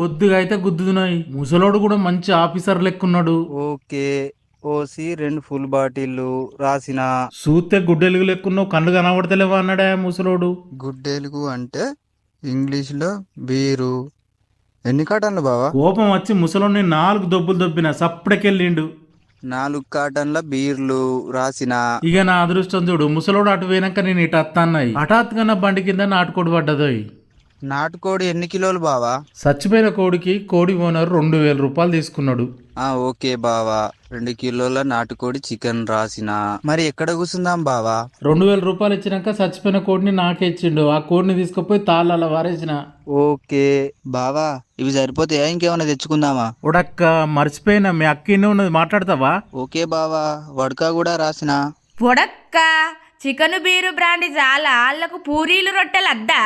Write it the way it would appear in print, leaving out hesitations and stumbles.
కొద్దిగా అయితే గుద్దుతున్నాయి. ముసలోడు కూడా మంచి ఆఫీసర్ లెక్కున్నాడు. ఓకే. ఓసి 2 ఫుల్ బాటిల్లు రాసిన. చూస్తే గుడ్డెలుగు లెక్కున్నావు, కళ్ళు కనబడతలేవా అన్నాడా ముసలోడు. గుడ్డెలుగు అంటే ఇంగ్లీష్లో బీరు. ఎన్ని కాటన్లు బావా? కోపం వచ్చి ముసలోడిని 4 దొబ్బులు దొబ్బిన సప్పుడకెళ్ళిండు. 4 కాటన్ల బీర్లు రాసిన. ఇక నా అదృష్టం చూడు, ముసలోడు అటు పోయినాక నేను ఇటు అత్తన్నాయి. హఠాత్తుగా నా బండి కింద నాటుకోడి పడ్డదోయ్. నాటుకోడి ఎన్ని కిలోలు బావా? చచ్చిపోయిన కోడికి కోడి ఓనర్ 2000 రూపాయలు తీసుకున్నాడు. ఓకే బావా. 2 కిలోల నాటుకోడి చికెన్ రాసిన. మరి ఎక్కడ కూర్చుందాం బావా? 2000 రూపాయలు ఇచ్చినాక చచ్చిపోయిన కోడిని నాకే ఇచ్చిండు. ఆ కోడిని తీసుకుపోయి తాళ్ళ వారేసిన. ఓకే బావా, ఇవి సరిపోతాయా? ఇంకేమైనా తెచ్చుకుందామా? ఉడక్క మర్చిపోయినా, మీ అక్కినే ఉన్నది, మాట్లాడతావా? ఓకే బావా. వడక కూడా రాసిన. పొడక్క చికెన్ బీరు బ్రాండ్ చాలా, వాళ్ళకు పూరీలు రొట్టెలు అద్దా.